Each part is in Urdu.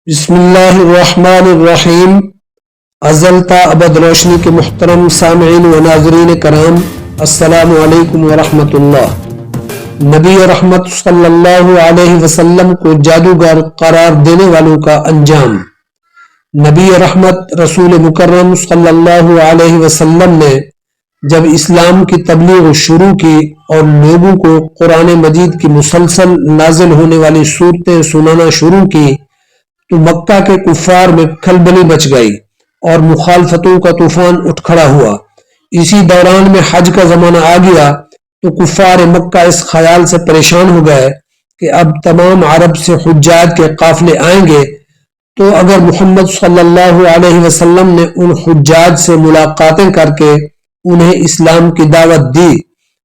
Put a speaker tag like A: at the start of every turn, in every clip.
A: بسم اللہ الرحمن الرحیم۔ ازل تا ابد روشنی کے محترم سامعین و ناظرین کرام، السلام علیکم ورحمۃ اللہ۔ نبی رحمت صلی اللہ علیہ وسلم کو جادوگر قرار دینے والوں کا انجام۔ نبی رحمت رسول مکرم صلی اللہ علیہ وسلم نے جب اسلام کی تبلیغ شروع کی اور لوگوں کو قرآن مجید کی مسلسل نازل ہونے والی صورتیں سنانا شروع کی تو مکہ کے کفار میں کھلبلی مچ گئی اور مخالفتوں کا طوفان اٹھ کھڑا ہوا۔ اسی دوران میں حج کا زمانہ آ گیا تو کفار مکہ اس خیال سے پریشان ہو گئے کہ اب تمام عرب سے حجاج کے قافلے آئیں گے، تو اگر محمد صلی اللہ علیہ وسلم نے ان حجاج سے ملاقاتیں کر کے انہیں اسلام کی دعوت دی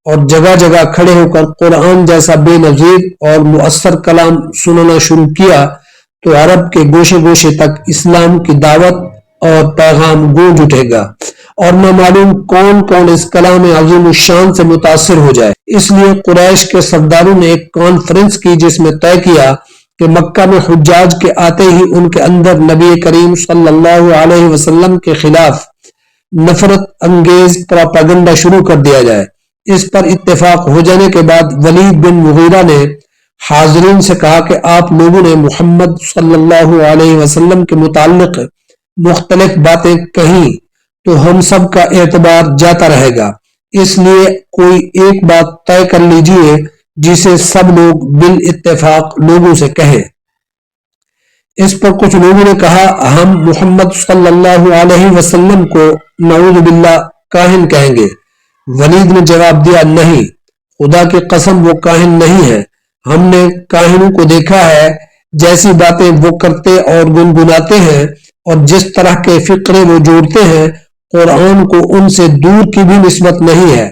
A: اور جگہ جگہ کھڑے ہو کر قرآن جیسا بے نظیر اور مؤثر کلام سننا شروع کیا تو عرب کے گوشے گوشے تک اسلام کی دعوت اور پیغام گونج اٹھے گا اور نہ معلوم کون کون اس کلام عظیم الشان سے متاثر ہو جائے۔ اس لیے قریش کے سرداروں نے ایک کانفرنس کی جس میں طے کیا کہ مکہ میں حجاج کے آتے ہی ان کے اندر نبی کریم صلی اللہ علیہ وسلم کے خلاف نفرت انگیز پراپیگنڈا شروع کر دیا جائے۔ اس پر اتفاق ہو جانے کے بعد ولید بن مغیرہ نے حاضرین سے کہا کہ آپ لوگوں نے محمد صلی اللہ علیہ وسلم کے متعلق مختلف باتیں کہیں تو ہم سب کا اعتبار جاتا رہے گا، اس لیے کوئی ایک بات طے کر لیجئے جسے سب لوگ بالاتفاق لوگوں سے کہیں۔ اس پر کچھ لوگوں نے کہا ہم محمد صلی اللہ علیہ وسلم کو نعوذ باللہ کاہن کہیں گے۔ ولید نے جواب دیا نہیں، خدا کی قسم وہ کاہن نہیں ہے، ہم نے کاہنوں کو دیکھا ہے، جیسی باتیں وہ کرتے اور گنگناتے ہیں اور جس طرح کے فقرے وہ جوڑتے ہیں، قرآن کو ان سے دور کی بھی نسبت نہیں ہے۔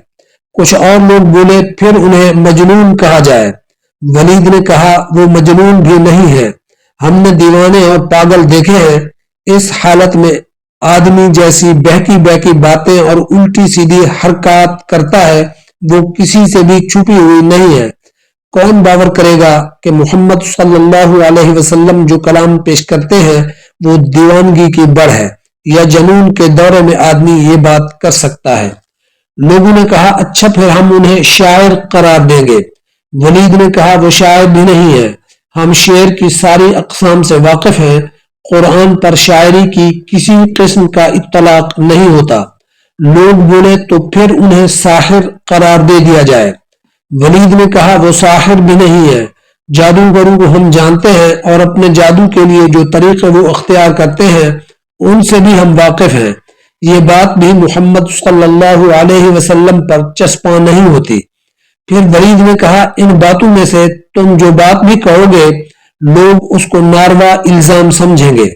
A: کچھ اور لوگ بولے پھر انہیں مجنون کہا جائے۔ ولید نے کہا وہ مجنون بھی نہیں ہے، ہم نے دیوانے اور پاگل دیکھے ہیں، اس حالت میں آدمی جیسی بہکی بہکی باتیں اور الٹی سیدھی حرکات کرتا ہے وہ کسی سے بھی چھپی ہوئی نہیں ہے۔ کون باور کرے گا کہ محمد صلی اللہ علیہ وسلم جو کلام پیش کرتے ہیں وہ دیوانگی کی بڑھ ہے یا جنون کے دورے میں آدمی یہ بات کر سکتا ہے؟ لوگوں نے کہا اچھا پھر ہم انہیں شاعر قرار دیں گے۔ ولید نے کہا وہ شاعر بھی نہیں ہے، ہم شعر کی ساری اقسام سے واقف ہیں، قرآن پر شاعری کی کسی قسم کا اطلاق نہیں ہوتا۔ لوگ بولے تو پھر انہیں ساحر قرار دے دیا جائے۔ ولید نے کہا وہ ساحر بھی نہیں ہے، جادوگروں کو ہم جانتے ہیں اور اپنے جادو کے لیے جو طریقے وہ اختیار کرتے ہیں ان سے بھی ہم واقف ہیں، یہ بات بھی محمد صلی اللہ علیہ وسلم پر چسپاں نہیں ہوتی۔ پھر ولید نے کہا ان باتوں میں سے تم جو بات بھی کہو گے لوگ اس کو ناروا الزام سمجھیں گے۔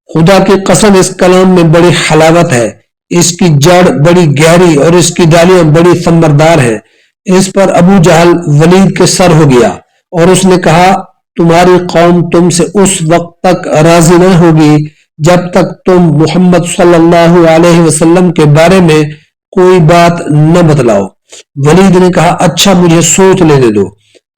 A: خدا کی قسم اس کلام میں بڑی حلاوت ہے، اس کی جڑ بڑی گہری اور اس کی ڈالیاں بڑی ثمردار ہیں۔ اس پر ابو جہل ولید کے سر ہو گیا اور اس نے کہا تمہاری قوم تم سے اس وقت تک راضی نہ ہوگی جب تک تم محمد صلی اللہ علیہ وسلم کے بارے میں کوئی بات نہ بتلاؤ۔ ولید نے کہا اچھا مجھے سوچ لینے دو۔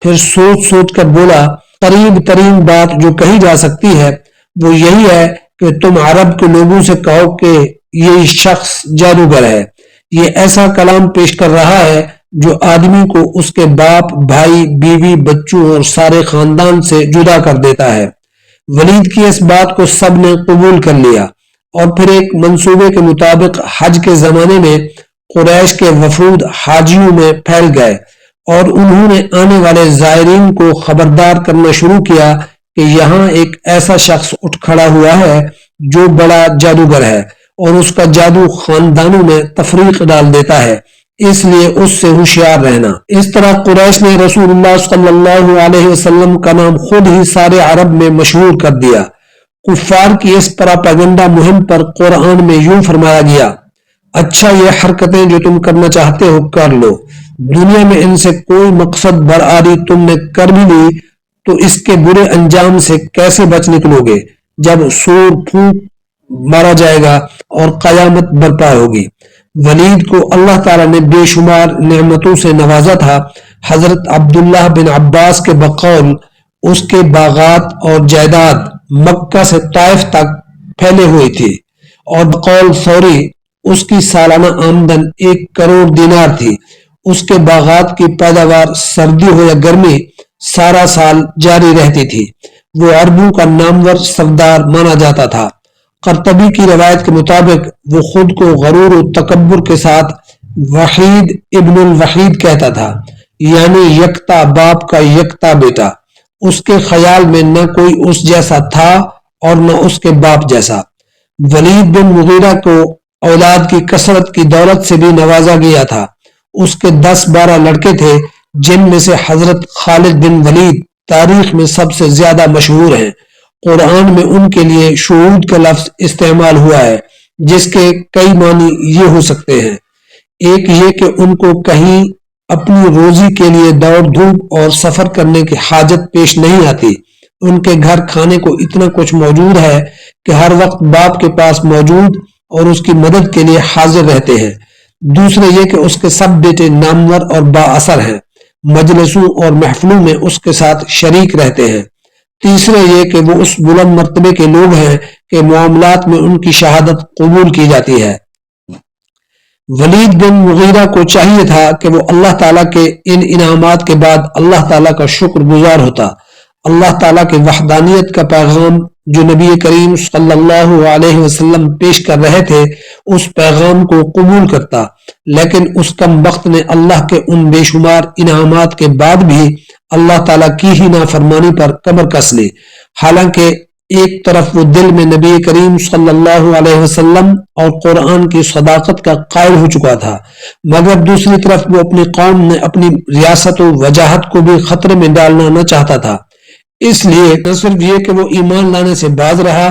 A: پھر سوچ سوچ کر بولا قریب ترین بات جو کہی جا سکتی ہے وہ یہی ہے کہ تم عرب کے لوگوں سے کہو کہ یہ شخص جادوگر ہے، یہ ایسا کلام پیش کر رہا ہے جو آدمی کو اس کے باپ، بھائی، بیوی، بچوں اور سارے خاندان سے جدا کر دیتا ہے۔ ولید کی اس بات کو سب نے قبول کر لیا اور پھر ایک منصوبے کے مطابق حج کے زمانے میں قریش کے وفود حاجیوں میں پھیل گئے اور انہوں نے آنے والے زائرین کو خبردار کرنا شروع کیا کہ یہاں ایک ایسا شخص اٹھ کھڑا ہوا ہے جو بڑا جادوگر ہے اور اس کا جادو خاندانوں میں تفریق ڈال دیتا ہے، اس لیے اس سے ہوشیار رہنا۔ اس طرح قریش نے رسول اللہ صلی اللہ علیہ وسلم کا نام خود ہی سارے عرب میں مشہور کر دیا۔ کفار کی اس پراپیگنڈا مہم پر قرآن میں یوں فرمایا گیا اچھا یہ حرکتیں جو تم کرنا چاہتے ہو کر لو، دنیا میں ان سے کوئی مقصد برآری تم نے کر بھی لی تو اس کے برے انجام سے کیسے بچ نکلو گے جب سور پھونک مارا جائے گا اور قیامت برپا ہوگی۔ ولید کو اللہ تعالیٰ نے بے شمار نعمتوں سے نوازا تھا۔ حضرت عبداللہ بن عباس کے بقول اس کے باغات اور جائیداد مکہ سے طائف تک پھیلے ہوئے تھے، اور بقول ثوری اس کی سالانہ آمدن 1 کروڑ دینار تھی۔ اس کے باغات کی پیداوار سردی ہو یا گرمی سارا سال جاری رہتی تھی۔ وہ عربوں کا نامور سردار مانا جاتا تھا۔ قرطبی کی روایت کے مطابق وہ خود کو غرور و تکبر کے ساتھ وحید ابن الوحید کہتا تھا، یعنی یکتا باپ کا یکتا بیٹا۔ اس کے خیال میں نہ کوئی اس جیسا تھا اور نہ اس کے باپ جیسا۔ ولید بن مغیرہ کو اولاد کی کثرت کی دولت سے بھی نوازا گیا تھا۔ اس کے 10-12 لڑکے تھے، جن میں سے حضرت خالد بن ولید تاریخ میں سب سے زیادہ مشہور ہیں۔ قرآن میں ان کے لیے شہود کا لفظ استعمال ہوا ہے، جس کے کئی معنی یہ ہو سکتے ہیں۔ ایک یہ کہ ان کو کہیں اپنی روزی کے لیے دوڑ دھوپ اور سفر کرنے کی حاجت پیش نہیں آتی۔ ان کے گھر کھانے کو اتنا کچھ موجود ہے کہ ہر وقت باپ کے پاس موجود اور اس کی مدد کے لیے حاضر رہتے ہیں۔ دوسرے یہ کہ اس کے سب بیٹے نامور اور با اثر ہیں، مجلسوں اور محفلوں میں اس کے ساتھ شریک رہتے ہیں۔ تیسرے یہ کہ وہ اس بلند مرتبے کے لوگ ہیں کہ معاملات میں ان کی شہادت قبول کی جاتی ہے۔ ولید بن مغیرہ کو چاہیے تھا کہ وہ اللہ تعالیٰ کے ان انعامات کے بعد اللہ تعالیٰ کا شکر گزار ہوتا، اللہ تعالیٰ کے وحدانیت کا پیغام جو نبی کریم صلی اللہ علیہ وسلم پیش کر رہے تھے اس پیغام کو قبول کرتا، لیکن اس کم بخت نے اللہ کے ان بے شمار انعامات کے بعد بھی اللہ تعالیٰ کی ہی نافرمانی پر کمر کس لی۔ حالانکہ ایک طرف وہ دل میں نبی کریم صلی اللہ علیہ وسلم اور قرآن کی صداقت کا قائل ہو چکا تھا، مگر دوسری طرف وہ اپنی قوم میں اپنی ریاست و وجاہت کو بھی خطرے میں ڈالنا نہ چاہتا تھا۔ اس لیے نہ صرف یہ کہ وہ ایمان لانے سے باز رہا،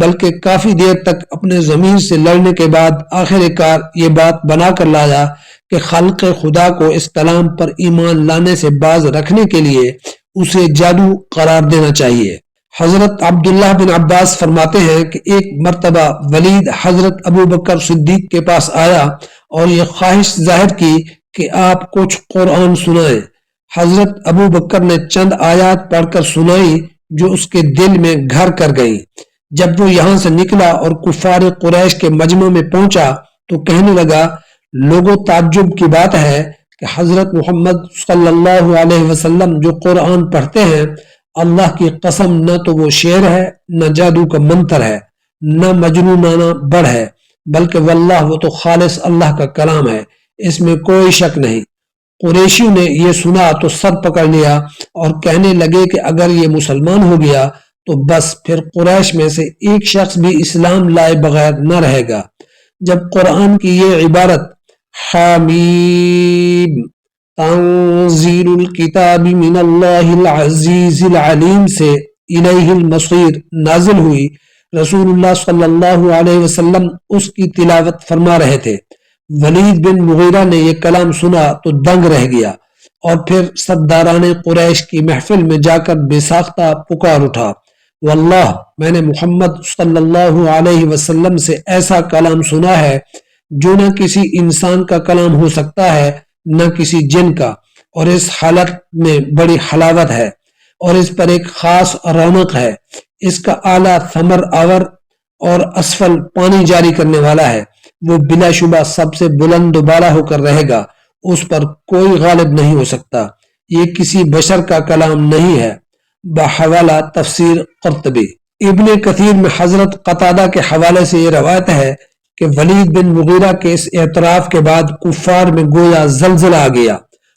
A: بلکہ کافی دیر تک اپنے ضمیر سے لڑنے کے بعد آخر کار یہ بات بنا کر لایا کہ خلق خدا کو اس کلام پر ایمان لانے سے باز رکھنے کے لیے اسے جادو قرار دینا چاہیے۔ حضرت عبداللہ بن عباس فرماتے ہیں کہ ایک مرتبہ ولید حضرت ابو بکر صدیق کے پاس آیا اور یہ خواہش ظاہر کی کہ آپ کچھ قرآن سنائیں۔ حضرت ابو بکر نے چند آیات پڑھ کر سنائی جو اس کے دل میں گھر کر گئی۔ جب وہ یہاں سے نکلا اور کفار قریش کے مجمع میں پہنچا تو کہنے لگا، لوگوں تعجب کی بات ہے کہ حضرت محمد صلی اللہ علیہ وسلم جو قرآن پڑھتے ہیں، اللہ کی قسم نہ تو وہ شعر ہے، نہ جادو کا منتر ہے، نہ مجنونانہ بڑھ ہے، بلکہ واللہ وہ تو خالص اللہ کا کلام ہے، اس میں کوئی شک نہیں۔ قریشیوں نے یہ سنا تو سر پکڑ لیا اور کہنے لگے کہ اگر یہ مسلمان ہو گیا تو بس پھر قریش میں سے ایک شخص بھی اسلام لائے بغیر نہ رہے گا۔ جب قرآن کی یہ عبارت حامیم تنزیل الکتاب من اللہ العزیز العلیم سے الیہ المصیر نازل ہوئی، رسول اللہ صلی اللہ علیہ وسلم اس کی تلاوت فرما رہے تھے۔ ولید بن مغیرہ نے یہ کلام سنا تو دنگ رہ گیا اور پھر سرداران قریش کی محفل میں جا کر بے ساختہ پکار اٹھا، واللہ میں نے محمد صلی اللہ علیہ وسلم سے ایسا کلام سنا ہے جو نہ کسی انسان کا کلام ہو سکتا ہے نہ کسی جن کا، اور اس حالت میں بڑی حلاوت ہے اور اس پر ایک خاص رونق ہے، اس کا اعلیٰ ثمر آور اور اسفل پانی جاری کرنے والا ہے، وہ بلا شبہ سب سے بلند و بالا ہو کر رہے گا، اس پر کوئی غالب نہیں ہو سکتا، یہ کسی بشر کا کلام نہیں ہے۔ بحوالہ تفسیر قرطبی۔ ابن کثیر میں حضرت قتادہ کے حوالے سے یہ روایت ہے کہ ولید بن مغیرہ کے اس اعتراف کے بعد کفار میں گویا زلزلہ آ گیا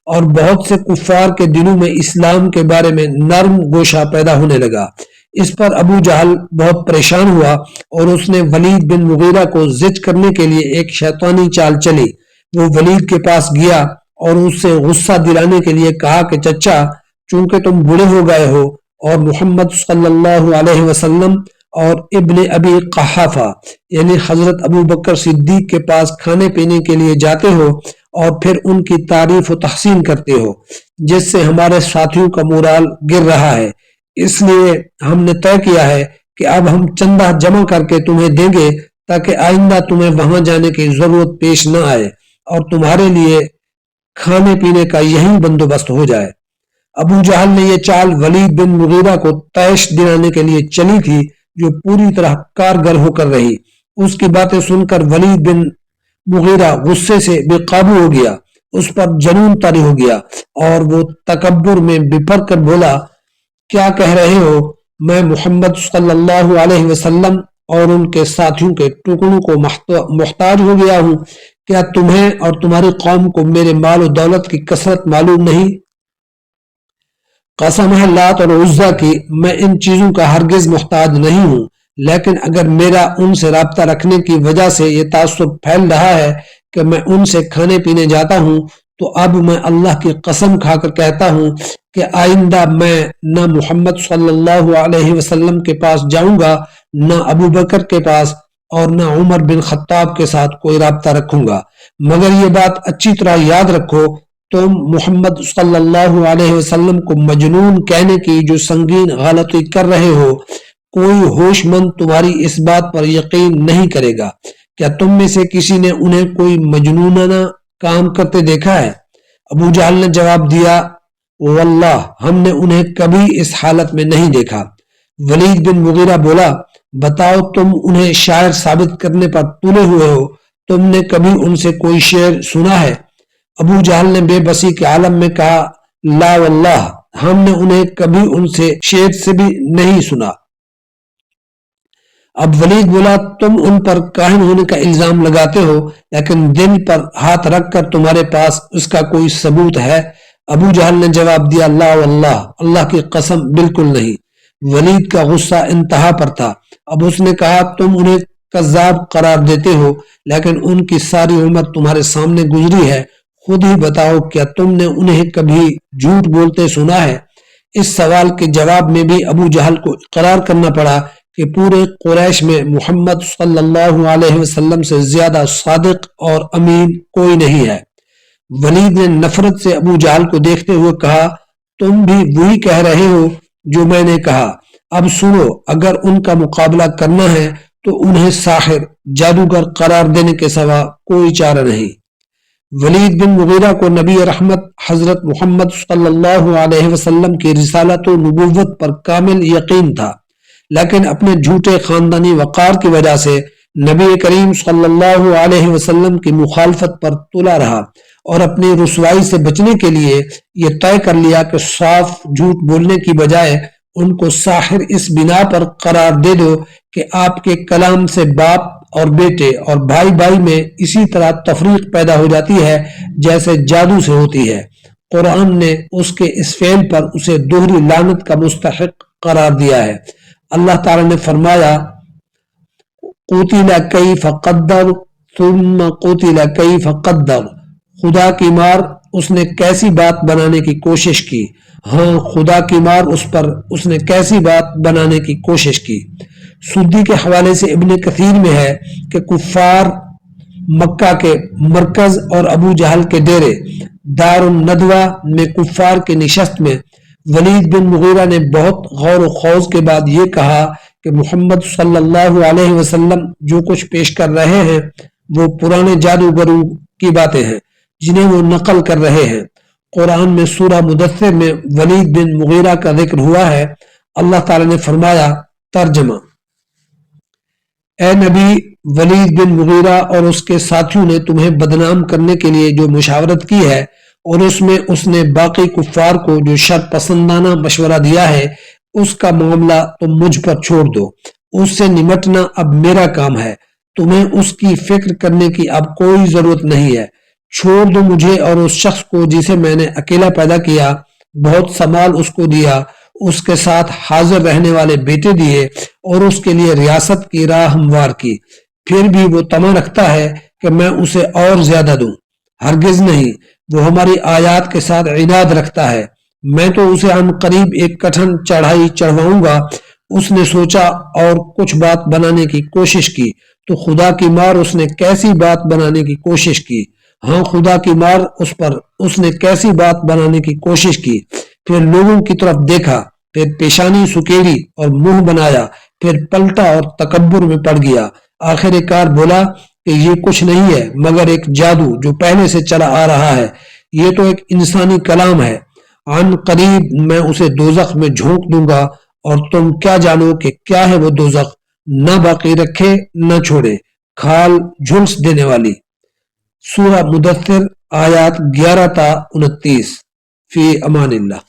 A: اور بہت سے کفار کے دلوں میں اسلام کے بارے میں نرم گوشہ پیدا ہونے لگا۔ اس پر ابو جہل بہت پریشان ہوا اور اس نے ولید بن مغیرہ کو زج کرنے کے لیے ایک شیطانی چال چلی۔ وہ ولید کے پاس گیا اور اس سے غصہ دلانے کے لیے کہا کہ چچا، چونکہ تم بوڑھے ہو گئے ہو اور محمد صلی اللہ علیہ وسلم اور ابن ابی قحافہ یعنی حضرت ابو بکر صدیق کے پاس کھانے پینے کے لیے جاتے ہو اور پھر ان کی تعریف و تحسین کرتے ہو، جس سے ہمارے ساتھیوں کا مورال گر رہا ہے، اس لیے ہم نے طے کیا ہے کہ اب ہم چندہ جمع کر کے تمہیں دیں گے تاکہ آئندہ تمہیں وہاں جانے کی ضرورت پیش نہ آئے اور تمہارے لیے کھانے پینے کا یہی بندوبست ہو جائے۔ ابو جہل نے یہ چال ولید بن مغیرہ کو طیش دلانے کے لیے چلی تھی جو پوری طرح کارگر ہو کر رہی۔ اس کی باتیں سن کر ولید بن مغیرہ غصے سے بے قابو ہو گیا، اس پر جنون طاری ہو گیا اور وہ تکبر میں بپھر کر بولا، کیا کہہ رہے ہو؟ میں محمد صلی اللہ علیہ وسلم اور ان کے ساتھیوں کے ٹکڑوں کو محتاج ہو گیا ہوں، کیا تمہیں اور تمہاری قوم کو میرے مال و دولت کی کثرت معلوم نہیں؟ قسم ہے لات اور عزا کی، میں ان چیزوں کا ہرگز محتاج نہیں ہوں، لیکن اگر میرا ان سے رابطہ رکھنے کی وجہ سے یہ تعصب پھیل رہا ہے کہ میں ان سے کھانے پینے جاتا ہوں، تو اب میں اللہ کی قسم کھا کر کہتا ہوں کہ آئندہ میں نہ محمد صلی اللہ علیہ وسلم کے پاس جاؤں گا، نہ ابو بکر کے پاس اور نہ عمر بن خطاب کے ساتھ کوئی رابطہ رکھوں گا، مگر یہ بات اچھی طرح یاد رکھو، تم محمد صلی اللہ علیہ وسلم کو مجنون کہنے کی جو سنگین غلطی کر رہے ہو، کوئی ہوش مند تمہاری اس بات پر یقین نہیں کرے گا۔ کیا تم میں سے کسی نے انہیں کوئی مجنونانہ کام کرتے دیکھا ہے؟ ابو جہل نے جواب دیا، واللہ ہم نے انہیں کبھی اس حالت میں نہیں دیکھا۔ ولید بن مغیرہ بولا، بتاؤ تم انہیں شاعر ثابت کرنے پر تلے ہوئے ہو، تم نے کبھی ان سے کوئی شعر سنا ہے؟ ابو جہل نے بے بسی کے عالم میں کہا، لا واللہ ہم نے انہیں کبھی ان سے شعر سے بھی نہیں سنا۔ اب ولید بولا، تم ان پر کاہن ہونے کا الزام لگاتے ہو، لیکن دل پر ہاتھ رکھ کر تمہارے پاس اس کا کوئی ثبوت ہے؟ ابو جہل نے جواب دیا، لا واللہ اللہ کی قسم بالکل نہیں۔ ولید کا غصہ انتہا پر تھا۔ اب اس نے کہا، تم انہیں کذاب قرار دیتے ہو، لیکن ان کی ساری عمر تمہارے سامنے گزری ہے، خود ہی بتاؤ کیا تم نے انہیں کبھی جھوٹ بولتے سنا ہے؟ اس سوال کے جواب میں بھی ابو جہل کو اقرار کرنا پڑا کہ پورے قریش میں محمد صلی اللہ علیہ وسلم سے زیادہ صادق اور امین کوئی نہیں ہے۔ ولید نے نفرت سے ابو جہل کو دیکھتے ہوئے کہا، تم بھی وہی کہہ رہے ہو جو میں نے کہا۔ اب سنو، اگر ان کا مقابلہ کرنا ہے تو انہیں ساحر، جادوگر قرار دینے کے سوا کوئی چارہ نہیں۔ ولید بن مغیرہ کو نبی رحمت حضرت محمد صلی اللہ علیہ وسلم کی رسالت و نبوت پر کامل یقین تھا، لیکن اپنے جھوٹے خاندانی وقار کی وجہ سے نبی کریم صلی اللہ علیہ وسلم کی مخالفت پر تلا رہا اور اپنی رسوائی سے بچنے کے لیے یہ طے کر لیا کہ صاف جھوٹ بولنے کی بجائے ان کو ساحر اس بنا پر قرار دے دو کہ آپ کے کلام سے باپ اور بیٹے اور بھائی بھائی میں اسی طرح تفریق پیدا ہو جاتی ہے جیسے جادو سے ہوتی ہے۔ قرآن نے اس کے اس فعل پر اسے دوہری لعنت کا مستحق قرار دیا ہے۔ اللہ تعالی نے فرمایا، قتل کیف قدر ثم قتل کیف قدر، خدا کی مار اس نے کیسی بات بنانے کی کوشش کی، ہاں خدا کی مار اس پر اس نے کیسی بات بنانے کی کوشش کی۔ سدی کے حوالے سے ابن کثیر میں ہے کہ کفار مکہ کے مرکز اور ابو جہل کے ڈیرے دار الندوہ میں کفار کے نشست میں ولید بن مغیرہ نے بہت غور و خوض کے بعد یہ کہا کہ محمد صلی اللہ علیہ وسلم جو کچھ پیش کر رہے ہیں وہ پرانے جادوگروں کی باتیں ہیں جنہیں وہ نقل کر رہے ہیں۔ قرآن میں سورہ مدثر میں ولید بن مغیرہ کا ذکر ہوا ہے۔ اللہ تعالی نے فرمایا، ترجمہ، اے نبی، ولید بن مغیرہ اور اس کے ساتھیوں نے تمہیں بدنام کرنے کے لیے جو مشاورت کی ہے اور اس میں اس نے باقی کفار کو جو شر پسندانہ مشورہ دیا ہے، اس کا معاملہ تم مجھ پر چھوڑ دو، اس سے نمٹنا اب میرا کام ہے، تمہیں اس کی فکر کرنے کی اب کوئی ضرورت نہیں ہے، چھوڑ دو مجھے اور اس شخص کو جسے میں نے اکیلا پیدا کیا، بہت سمال اس کو دیا، اس کے ساتھ حاضر رہنے والے بیٹے دیے اور اس کے لیے ریاست کی راہ ہموار کی، پھر بھی وہ طمع رکھتا ہے کہ میں اسے اور زیادہ دوں۔ ہرگز نہیں، وہ ہماری آیات کے ساتھ عناد رکھتا ہے، میں تو اسے عن قریب ایک کٹھن چڑھائی چڑھواؤں گا۔ اس نے سوچا اور کچھ بات بنانے کی کوشش کی تو خدا کی مار اس نے کیسی بات بنانے کی کوشش کی، ہاں خدا کی مار اس پر اس نے کیسی بات بنانے کی کوشش کی، پھر لوگوں کی طرف دیکھا، پھر پیشانی سکیڑی اور منہ بنایا، پھر پلٹا اور تکبر میں پڑ گیا، آخر کار بولا کہ یہ کچھ نہیں ہے مگر ایک جادو جو پہلے سے چلا آ رہا ہے، یہ تو ایک انسانی کلام ہے۔ عن قریب میں اسے دوزخ میں جھونک دوں گا اور تم کیا جانو کہ کیا ہے وہ دوزخ، نہ باقی رکھے نہ چھوڑے، کھال جھلس دینے والی۔ سورہ مدثر آیات 11 تا 29۔ فی امان اللہ۔